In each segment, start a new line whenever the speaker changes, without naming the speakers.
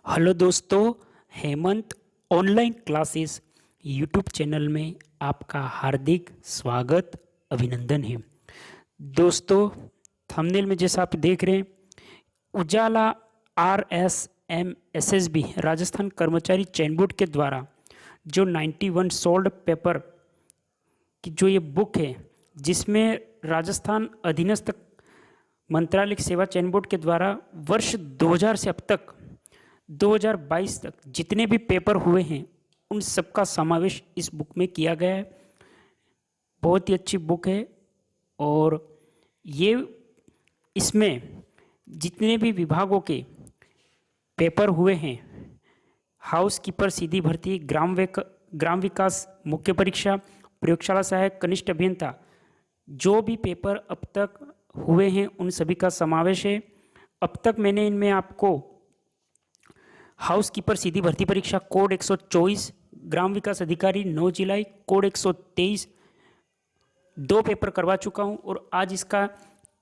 Hello दोस्तों, Hemant online classes YouTube channel में आपका हार्दिक स्वागत अभिनंदन है। दोस्तों, थंबनेल में जैसा आप देख रहे हैं, उजाला RSM SSB राजस्थान कर्मचारी चयन बोर्ड के द्वारा जो 91 सोल्ड पेपर की जो ये बुक है, जिसमें राजस्थान अधीनस्थ मंत्रालय सेवा चयन बोर्ड के द्वारा वर्ष 2000 से अब तक 2022 तक जितने भी पेपर हुए हैं उन सब का समावेश इस बुक में किया गया है। बहुत ही अच्छी बुक है और ये इसमें जितने भी विभागों के पेपर हुए हैं, हाउस कीपर सीधी भर्ती, ग्राम विकास मुख्य परीक्षा, प्रयोगशाला सहायक, कनिष्ठ अभियंता, जो भी पेपर अब तक हुए हैं उन सभी का समावेश है। अब तक मैंने इनमें आपको हाउस कीपर सीधी भर्ती परीक्षा कोड 124, ग्राम विकास अधिकारी 9 जुलाई कोड 123 दो पेपर करवा चुका हूं और आज इसका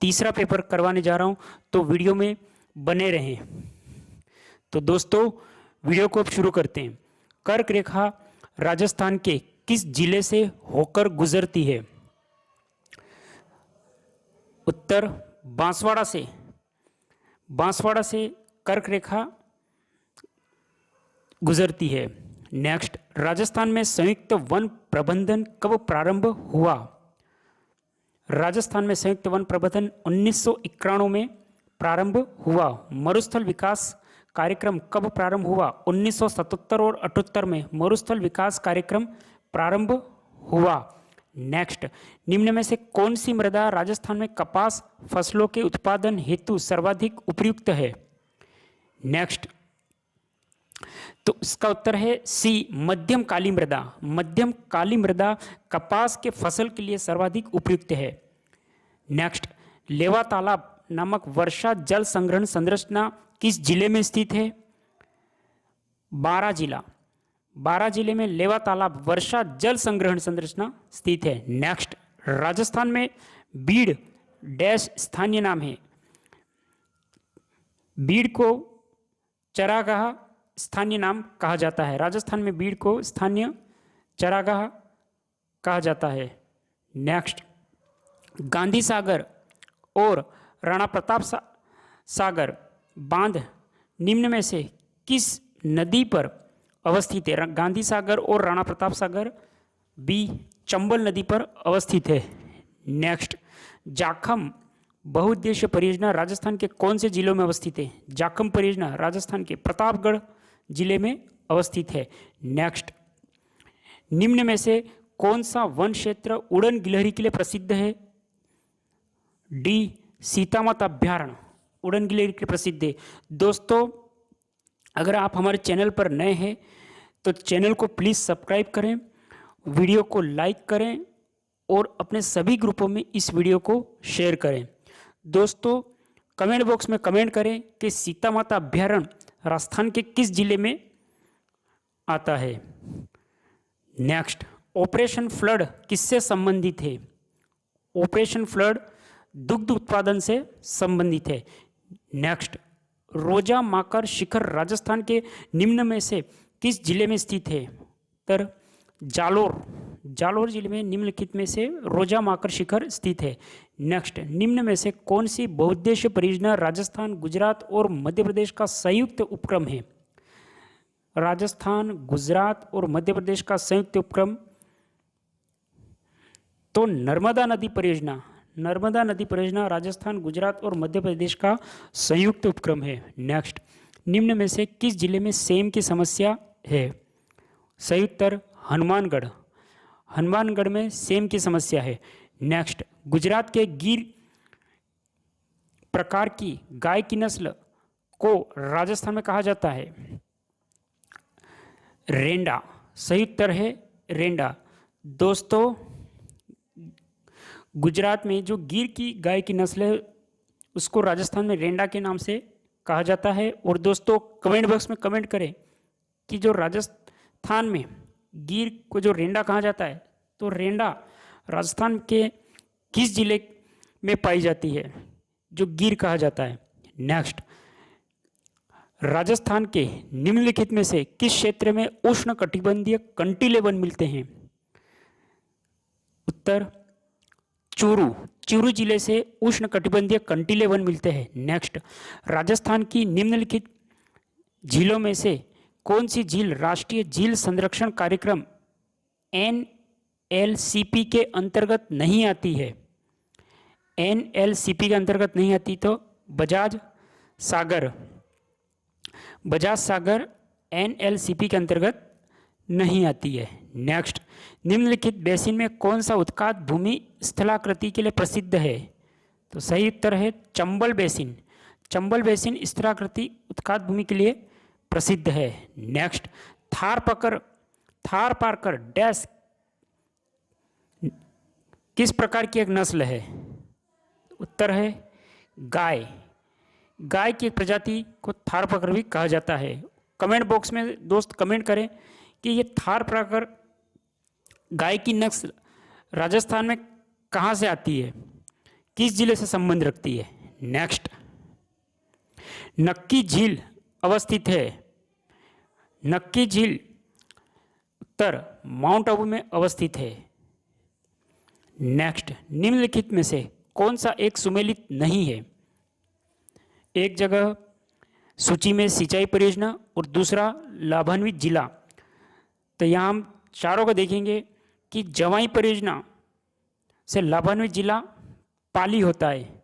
तीसरा पेपर करवाने जा रहा हूं, तो वीडियो में बने रहें। तो दोस्तों, वीडियो को अब शुरू करते हैं। कर्क रेखा राजस्थान के किस जिले से होकर गुजरती है? उत्तर बांसवाड़ा से कर्क रेखा गुजरती है। नेक्स्ट, राजस्थान में संयुक्त वन प्रबंधन कब प्रारंभ हुआ? राजस्थान में संयुक्त वन प्रबंधन 1991 में प्रारंभ हुआ। मरुस्थल विकास कार्यक्रम कब प्रारंभ हुआ? 1977 और 78 में मरुस्थल विकास कार्यक्रम प्रारंभ हुआ। नेक्स्ट, निम्न में से कौन सी मृदा राजस्थान में कपास फसलों के उत्पादन हेतु सर्वाधिक उपयुक्त है? नेक्स्ट, तो इसका उत्तर है सी, मध्यम काली मृदा। मध्यम काली मृदा कपास के फसल के लिए सर्वाधिक उपयुक्त है। नेक्स्ट, लेवा तालाब नामक वर्षा जल संग्रहण संरचना किस जिले में स्थित है? बारां जिले में लेवा तालाब वर्षा जल संग्रहण संरचना स्थित है। नेक्स्ट, राजस्थान में बीड़ डैश स्थानीय नाम है। बीड़ को चरागाह स्थानीय नाम कहा जाता है। राजस्थान में बीड़ को स्थानीय चरागाह कहा जाता है। नेक्स्ट, गांधी सागर और राणा प्रताप सागर बांध निम्न में से किस नदी पर अवस्थित है? गांधी सागर और राणा प्रताप सागर बी, चंबल नदी पर अवस्थित है। नेक्स्ट, जाखम बहुउद्देश्य परियोजना राजस्थान के कौन से जिलों में अवस्थित है? जाखम परियोजना राजस्थान के प्रतापगढ़ जिले में अवस्थित है। नेक्स्ट, निम्न में से कौन सा वन क्षेत्र उड़न गिलहरी के लिए प्रसिद्ध है? डी, सीतामत अभ्यारण्य उड़न गिलहरी के लिए प्रसिद्ध है। दोस्तों, अगर आप हमारे चैनल पर नए हैं तो चैनल को प्लीज़ सब्सक्राइब करें, वीडियो को लाइक करें और अपने सभी ग्रुपों में इस वीडियो को शेयर करें। दोस्तों, कमेंट बॉक्स में कमेंट करें कि सीता माता अभ्यारण्य राजस्थान के किस जिले में आता है। नेक्स्ट, ऑपरेशन फ्लड किससे संबंधित है? ऑपरेशन फ्लड दुग्ध उत्पादन से संबंधित है। नेक्स्ट, रोजा माकर शिखर राजस्थान के निम्न में से किस जिले में स्थित है? उत्तर जालोर जिले में निम्नलिखित में से रोजा माकर शिखर स्थित है। नेक्स्ट, निम्न में से कौन सी बहुउद्देश्य परियोजना राजस्थान, गुजरात और मध्य प्रदेश का संयुक्त उपक्रम है? राजस्थान, गुजरात और मध्य प्रदेश का संयुक्त उपक्रम तो नर्मदा नदी परियोजना राजस्थान, गुजरात और मध्य प्रदेश का संयुक्त उपक्रम है। नेक्स्ट, निम्न में से किस जिले में सेम की समस्या है? सही उत्तर हनुमानगढ़ में सेम की समस्या है। नेक्स्ट, गुजरात के गिर प्रकार की गाय की नस्ल को राजस्थान में कहा जाता है? रेंडा। सही उत्तर है रेंडा। दोस्तों, गुजरात में जो गिर की गाय की नस्ल है उसको राजस्थान में रेंडा के नाम से कहा जाता है। और दोस्तों, कमेंट बॉक्स में कमेंट करें कि जो राजस्थान में गिर को जो रेंडा कहा जाता है, तो रेंडा राजस्थान के किस जिले में पाई जाती है जो गिर कहा जाता है? नेक्स्ट, राजस्थान के निम्नलिखित में से किस क्षेत्र में उष्णकटिबंधीय कंटीले वन मिलते हैं? उत्तर चूरू। चूरू जिले से उष्णकटिबंधीय कंटीले वन मिलते हैं। नेक्स्ट, राजस्थान की निम्नलिखित झीलों में से कौन सी झील राष्ट्रीय झील संरक्षण कार्यक्रम NLCP के अंतर्गत नहीं आती है? NLCP के अंतर्गत नहीं आती तो बजाज सागर। बजाज सागर NLCP के अंतर्गत नहीं आती है। नेक्स्ट, निम्नलिखित बेसिन में कौन सा उत्कात भूमि स्थलाकृति के लिए प्रसिद्ध है? तो सही उत्तर है चंबल बेसिन। चंबल बेसिन स्थलाकृति उत्कात भूमि के लिए प्रसिद्ध है। नेक्स्ट, थार पारकर डैश किस प्रकार की एक नस्ल है? उत्तर है गाय। गाय की एक प्रजाति को थार पारकर भी कहा जाता है। कमेंट बॉक्स में दोस्त कमेंट करें कि ये थार पारकर गाय की नस्ल राजस्थान में कहाँ से आती है, किस जिले से संबंध रखती है? नेक्स्ट, नक्की झील अवस्थित है। नक्की झील उत्तर माउंट आबू में अवस्थित है। नेक्स्ट, निम्नलिखित में से कौन सा एक सुमेलित नहीं है? एक जगह सूची में सिंचाई परियोजना और दूसरा लाभान्वित जिला। तो यहाँ हम चारों को देखेंगे कि जवाई परियोजना से लाभान्वित जिला पाली होता है।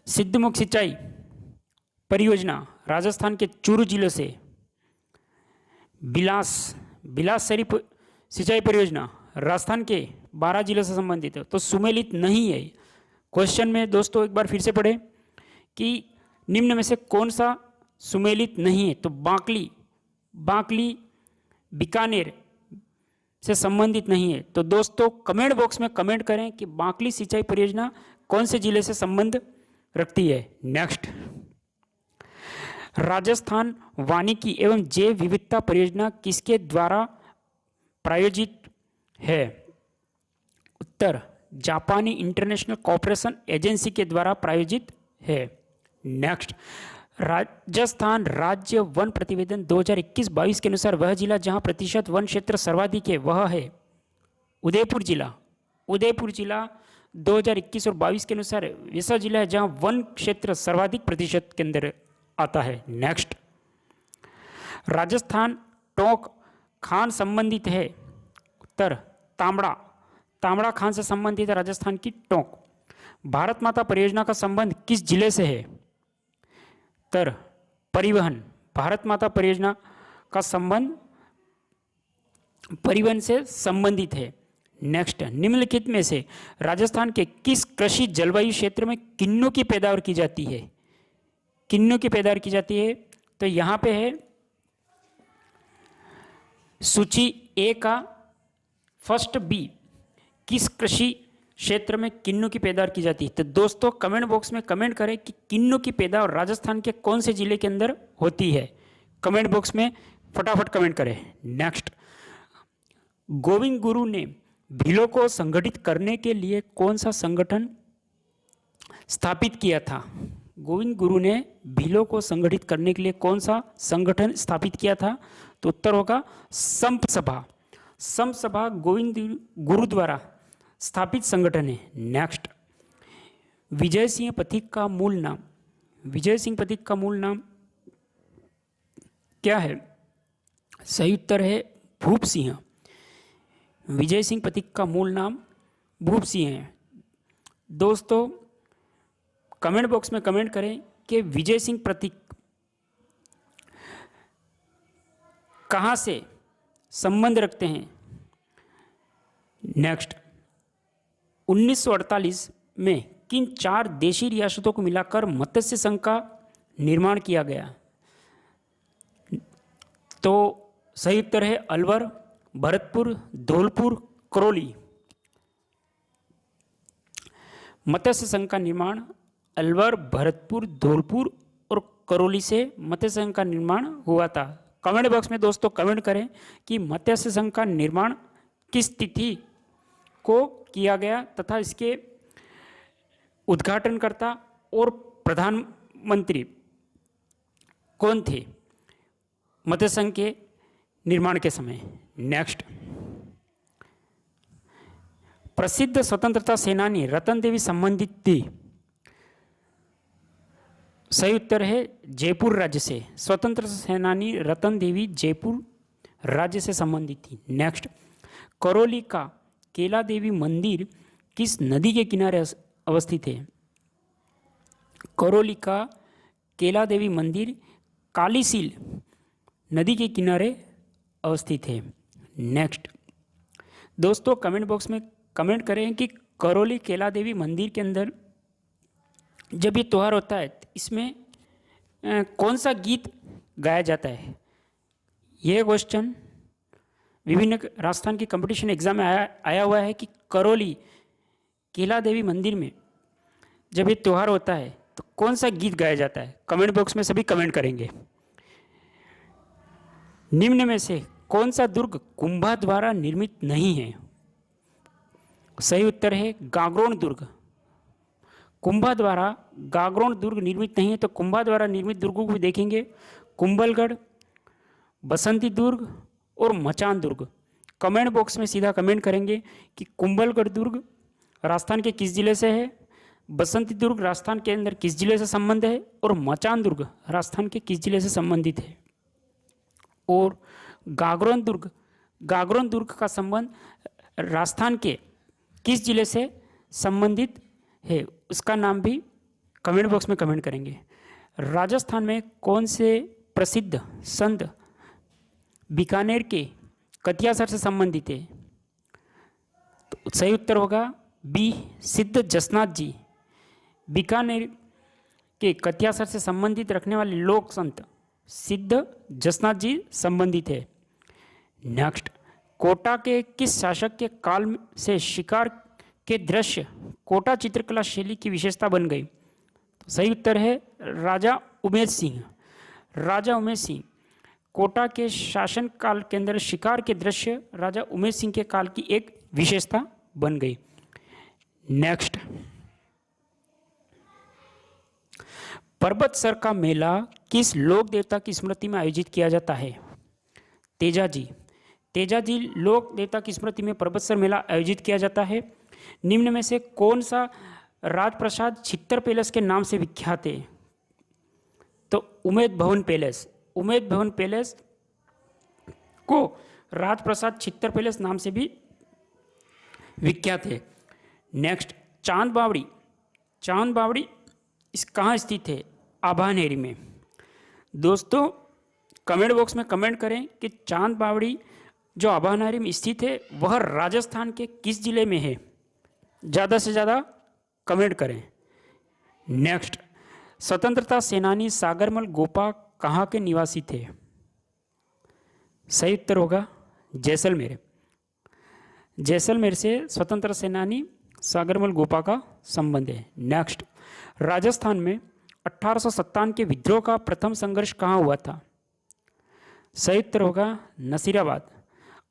सिद्धमुख सिंचाई परियोजना राजस्थान के चूरू जिले से। बिलासरी सिंचाई परियोजना राजस्थान के 12 जिलों से संबंधित है, तो सुमेलित नहीं है। क्वेश्चन में दोस्तों एक बार फिर से पढ़ें कि निम्न में से कौन सा सुमेलित नहीं है? तो बांकली बीकानेर से संबंधित नहीं है। तो दोस्तों कमेंट बॉक्स में कमेंट करें कि बांकली सिंचाई परियोजना कौन से जिले से संबंध रखती है। नेक्स्ट, राजस्थान वानिकी एवं जैव विविधता परियोजना किसके द्वारा प्रायोजित है? उत्तर जापानी इंटरनेशनल कोऑपरेशन एजेंसी के द्वारा प्रायोजित है। नेक्स्ट, राजस्थान राज्य वन प्रतिवेदन 2021-22 के अनुसार वह जिला जहां प्रतिशत वन क्षेत्र सर्वाधिक है वह है उदयपुर जिला। उदयपुर जिला 2021 और 22 के अनुसार ऐसा जिला है जहां वन क्षेत्र सर्वाधिक प्रतिशत के अंदर आता है। नेक्स्ट, राजस्थान टोंक खान संबंधित है। उत्तर तांबड़ा खान से संबंधित है राजस्थान की टोंक। भारत माता परियोजना का संबंध किस जिले से है? उत्तर परिवहन। भारत माता परियोजना का संबंध परिवहन से संबंधित है। नेक्स्ट, निम्नलिखित में से राजस्थान के किस कृषि जलवायु क्षेत्र में किन्नों की पैदावार की जाती है? किन्नों की पैदावार की जाती है तो यहां पे है सूची ए का फर्स्ट बी, किस कृषि क्षेत्र में किन्नू की पैदावार की जाती है? तो दोस्तों कमेंट बॉक्स में कमेंट करें कि किन्नू की पैदावार राजस्थान के कौन से जिले के अंदर होती है। कमेंट बॉक्स में फटाफट कमेंट करें। नेक्स्ट, गोविंद गुरु ने भीलों को संगठित करने के लिए कौन सा संगठन स्थापित किया था? गोविंद गुरु ने भीलों को संगठित करने के लिए कौन सा संगठन स्थापित किया था? तो उत्तर होगा संप सभा। संप सभा गोविंद गुरु द्वारा स्थापित संगठन है। नेक्स्ट, विजय सिंह पथिक का मूल नाम। विजय सिंह पथिक का मूल नाम क्या है? सही उत्तर है भूप सिंह। विजय सिंह पथिक का मूल नाम भूप सिंह है। दोस्तों कमेंट बॉक्स में कमेंट करें कि विजय सिंह पथिक कहाँ से संबंध रखते हैं। नेक्स्ट, 1948 में किन 4 देशी रियासतों को मिलाकर मत्स्य संघ का निर्माण किया गया? तो सही उत्तर है अलवर, भरतपुर, धौलपुर, करौली। मत्स्य संघ का निर्माण अलवर, भरतपुर, धौलपुर और करौली से मत्स्य संघ का निर्माण हुआ था। कमेंट बॉक्स में दोस्तों कमेंट करें कि मत्स्य संघ का निर्माण किस तिथि को किया गया तथा इसके उद्घाटनकर्ता और प्रधान मंत्री कौन थे मत्स्य संघ के निर्माण के समय? नेक्स्ट, प्रसिद्ध स्वतंत्रता सेनानी रतन देवी संबंधित थी। सही उत्तर है जयपुर राज्य से। स्वतंत्रता सेनानी रतन देवी जयपुर राज्य से संबंधित थी। नेक्स्ट, करौली का केला देवी मंदिर किस नदी के किनारे अवस्थित है? करौली का केला देवी मंदिर कालीसील नदी के किनारे अवस्थित है। नेक्स्ट, दोस्तों कमेंट बॉक्स में कमेंट करें कि करौली केला देवी मंदिर के अंदर जब ये त्यौहार होता है इसमें कौन सा गीत गाया जाता है? यह क्वेश्चन विभिन्न राजस्थान की कंपटीशन एग्जाम में आया हुआ है कि करौली केला देवी मंदिर में जब ये त्यौहार होता है तो कौन सा गीत गाया जाता है? कमेंट बॉक्स में सभी कमेंट करेंगे। निम्न में से कौन सा दुर्ग कुंभा द्वारा निर्मित नहीं है? सही उत्तर है गागरोन दुर्ग। कुंभा द्वारा गागरोन दुर्ग निर्मित नहीं है। तो कुंभा द्वारा निर्मित दुर्गों को भी देखेंगे, कुंभलगढ़, बसंती दुर्ग और मचान दुर्ग। कमेंट बॉक्स में सीधा कमेंट करेंगे कि कुंभलगढ़ दुर्ग राजस्थान के किस जिले से है, बसंती दुर्ग राजस्थान के अंदर किस जिले से संबंध है और मचान दुर्ग राजस्थान के किस जिले से संबंधित है। और गागरोन दुर्ग का संबंध राजस्थान के किस जिले से संबंधित है उसका नाम भी कमेंट बॉक्स में कमेंट करेंगे। राजस्थान में कौन से प्रसिद्ध संत बीकानेर के कतियासर से संबंधित है? तो सही उत्तर होगा बी, सिद्ध जसनाथ जी। बीकानेर के कतियासर से संबंधित रखने वाले लोक संत सिद्ध जसनाथ जी संबंधित है। नेक्स्ट, कोटा के किस शासक के काल से शिकार के दृश्य कोटा चित्रकला शैली की विशेषता बन गई? तो सही उत्तर है राजा उमेद सिंह। राजा उमेद सिंह कोटा के शासन काल के अंदर शिकार के दृश्य राजा उमेद सिंह के काल की एक विशेषता बन गई। नेक्स्ट, पर्वतसर का मेला किस लोक देवता की स्मृति में आयोजित किया जाता है? तेजाजी। तेजाजी लोक देवता की स्मृति में पर्वतसर मेला आयोजित किया जाता है। निम्न में से कौन सा राजप्रसाद छित्तर पैलेस के नाम से विख्यात है? तो उमेद भवन पैलेस। उमेद भवन पैलेस को राजप्रसाद छित्तर पैलेस नाम से भी विख्यात है। नेक्स्ट, चांद बावड़ी। चांद बावड़ी इस कहाँ स्थित है? आभानेरी में। दोस्तों कमेंट बॉक्स में कमेंट करें कि चांद बावड़ी जो आभानेरी में स्थित है वह राजस्थान के किस जिले में है? ज़्यादा से ज़्यादा कमेंट करें। नेक्स्ट, स्वतंत्रता सेनानी सागरमल गोपा कहाँ के निवासी थे? सही उत्तर होगा जैसलमेर। जैसलमेर से स्वतंत्रता सेनानी सागरमल गोपा का संबंध है। नेक्स्ट, राजस्थान में 1857 के विद्रोह का प्रथम संघर्ष कहाँ हुआ था? सही उत्तर होगा नसीराबाद।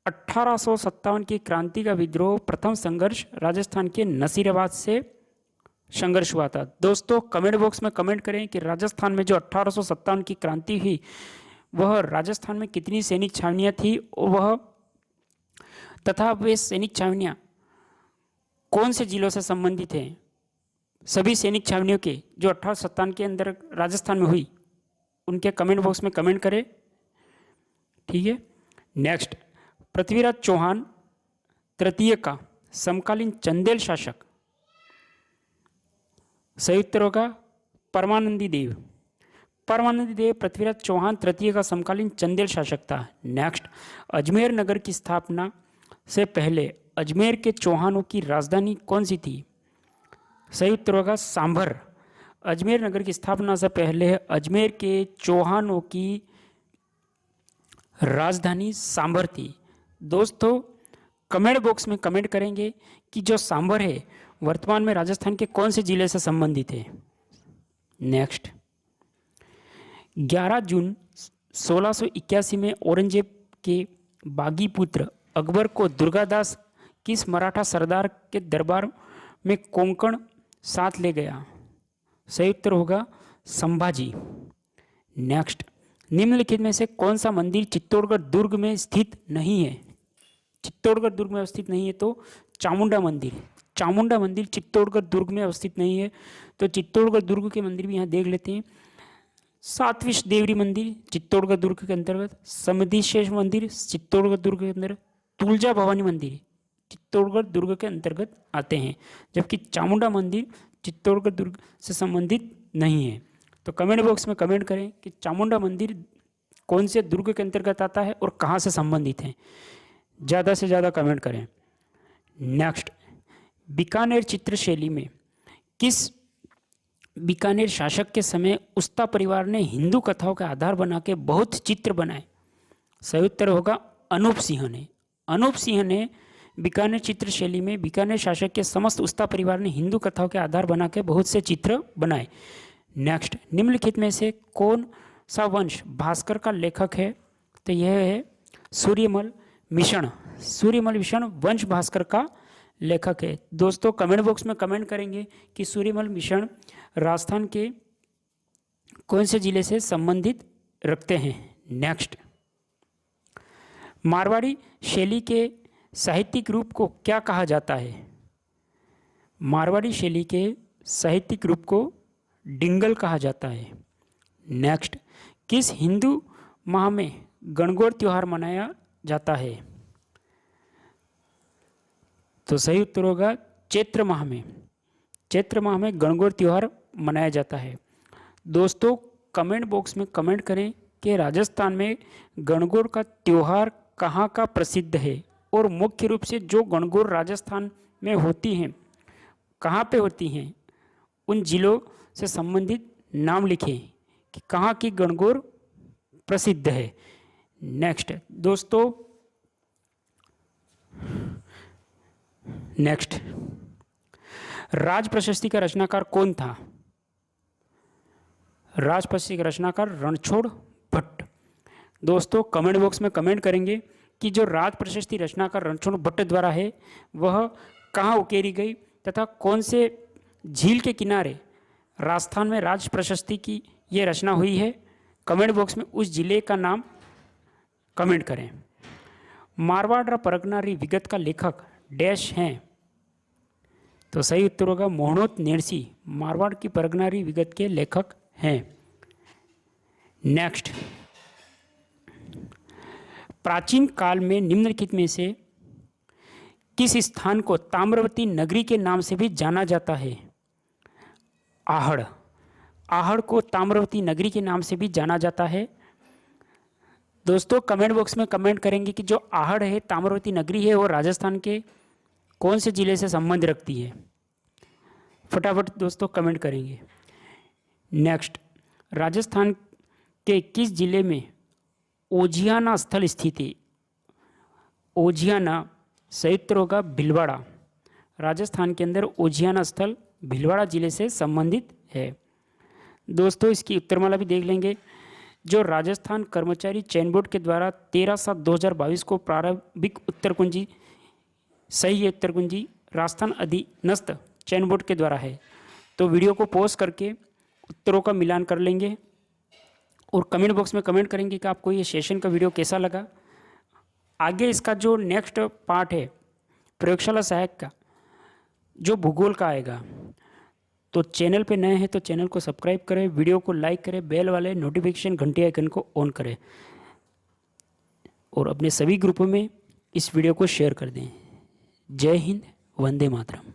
1857 की क्रांति का विद्रोह प्रथम संघर्ष राजस्थान के नसीराबाद से संघर्ष हुआ था। दोस्तों कमेंट बॉक्स में कमेंट करें कि राजस्थान में जो 1857 की क्रांति हुई वह राजस्थान में कितनी सैनिक छावनियाँ थी वह तथा वे सैनिक छावनियाँ कौन से जिलों से संबंधित हैं? सभी सैनिक छावनियों के जो 1857 के अंदर राजस्थान में हुई उनके कमेंट बॉक्स में कमेंट करें। ठीक है। नेक्स्ट, पृथ्वीराज चौहान तृतीय का समकालीन चंदेल शासक। सही उत्तर होगा परमानंदी देव। परमानंदी देव पृथ्वीराज चौहान तृतीय का समकालीन चंदेल शासक था। नेक्स्ट, अजमेर नगर की स्थापना से पहले अजमेर के चौहानों की राजधानी कौन सी थी? सही उत्तर होगा सांभर। अजमेर नगर की स्थापना से पहले अजमेर के चौहानों की राजधानी सांभर थी। दोस्तों कमेंट बॉक्स में कमेंट करेंगे कि जो सांभर है वर्तमान में राजस्थान के कौन से जिले से संबंधित है। नेक्स्ट, 11 जून 1681 में औरंगजेब के बागी पुत्र अकबर को दुर्गादास किस मराठा सरदार के दरबार में कोंकण साथ ले गया? सही उत्तर होगा संभाजी। नेक्स्ट, निम्नलिखित में से कौन सा मंदिर चित्तौड़गढ़ दुर्ग में स्थित नहीं है? चित्तौड़गढ़ दुर्ग में अवस्थित नहीं है तो चामुंडा मंदिर। चामुंडा मंदिर चित्तौड़गढ़ दुर्ग में अवस्थित नहीं है। तो चित्तौड़गढ़ दुर्ग के मंदिर भी यहाँ देख लेते हैं। सातविश देवरी मंदिर चित्तौड़गढ़ दुर्ग के अंतर्गत, समधिशेष मंदिर चित्तौड़गढ़ दुर्ग के अंदर, तुलजा भवानी मंदिर चित्तौड़गढ़ दुर्ग के अंतर्गत आते हैं, जबकि चामुंडा मंदिर चित्तौड़गढ़ दुर्ग से संबंधित नहीं है। तो कमेंट बॉक्स में कमेंट करें कि चामुंडा मंदिर कौन से दुर्ग के अंतर्गत आता है और कहाँ से संबंधित है। ज़्यादा से ज़्यादा कमेंट करें। नेक्स्ट, बीकानेर चित्रशैली में किस बीकानेर शासक के समय उस्ता परिवार ने हिंदू कथाओं का आधार बना के बहुत चित्र बनाए? सही उत्तर होगा अनूप सिंह ने। अनूप सिंह ने बीकानेर चित्रशैली में बीकानेर शासक के समस्त उस्ता परिवार ने हिंदू कथाओं के आधार बना के बहुत से चित्र बनाए। नेक्स्ट, निम्नलिखित में से कौन सा वंश भास्कर का लेखक है? तो यह है सूर्यमल मिश्र। सूर्यमल मिश्र वंश भास्कर का लेखक है। दोस्तों कमेंट बॉक्स में कमेंट करेंगे कि सूर्यमल मिश्र राजस्थान के कौन से जिले से संबंधित रखते हैं। नेक्स्ट, मारवाड़ी शैली के साहित्यिक रूप को क्या कहा जाता है? मारवाड़ी शैली के साहित्यिक रूप को डिंगल कहा जाता है। नेक्स्ट, किस हिंदू माह में गणगौर त्योहार मनाया जाता है? तो सही उत्तर होगा चैत्र माह में। चैत्र माह में गणगौर त्योहार मनाया जाता है। दोस्तों कमेंट बॉक्स में कमेंट करें कि राजस्थान में गणगौर का त्योहार कहाँ का प्रसिद्ध है, और मुख्य रूप से जो गणगौर राजस्थान में होती हैं कहाँ पे होती हैं, उन जिलों से संबंधित नाम लिखें कि कहाँ की गणगौर प्रसिद्ध है। नेक्स्ट दोस्तों, नेक्स्ट, राज प्रशस्ति का रचनाकार कौन था? राज प्रशस्ति का रचनाकार रणछोड़ भट्ट। दोस्तों कमेंट बॉक्स में कमेंट करेंगे कि जो राज प्रशस्ति रचनाकार रणछोड़ भट्ट द्वारा है वह कहाँ उकेरी गई तथा कौन से झील के किनारे राजस्थान में राज प्रशस्ति की ये रचना हुई है। कमेंट बॉक्स में उस जिले का नाम कमेंट करें। मारवाड़ परगनारी विगत का लेखक डैश हैं? तो सही उत्तर होगा मोहनोत नेरसी मारवाड़ की परगनारी विगत के लेखक हैं। नेक्स्ट, प्राचीन काल में निम्नलिखित में से किस स्थान को ताम्रवती नगरी के नाम से भी जाना जाता है? आहड़। आहड़ को ताम्रवती नगरी के नाम से भी जाना जाता है। दोस्तों कमेंट बॉक्स में कमेंट करेंगे कि जो आहड़ है ताम्रवती नगरी है वो राजस्थान के कौन से जिले से संबंध रखती है। फटाफट दोस्तों कमेंट करेंगे। नेक्स्ट, राजस्थान के किस जिले में ओझियाना स्थल स्थित है? ओझियाना सही उत्तर होगा भीलवाड़ा। राजस्थान के अंदर ओझियाना स्थल भीलवाड़ा जिले से संबंधित है। दोस्तों इसकी उत्तरमाला भी देख लेंगे। जो राजस्थान कर्मचारी चयन बोर्ड के द्वारा 13/7/2022 को प्रारंभिक उत्तर कुंजी, सही है उत्तर कुंजी राजस्थान अधीनस्थ चयन बोर्ड के द्वारा है। तो वीडियो को पॉज करके उत्तरों का मिलान कर लेंगे और कमेंट बॉक्स में कमेंट करेंगे कि आपको ये सेशन का वीडियो कैसा लगा। आगे इसका जो नेक्स्ट पार्ट है प्रयोगशाला सहायक का, जो भूगोल का आएगा, तो चैनल पे नए हैं तो चैनल को सब्सक्राइब करें, वीडियो को लाइक करें, बेल वाले नोटिफिकेशन घंटी आइकन को ऑन करें और अपने सभी ग्रुपों में इस वीडियो को शेयर कर दें। जय हिंद, वंदे मातरम।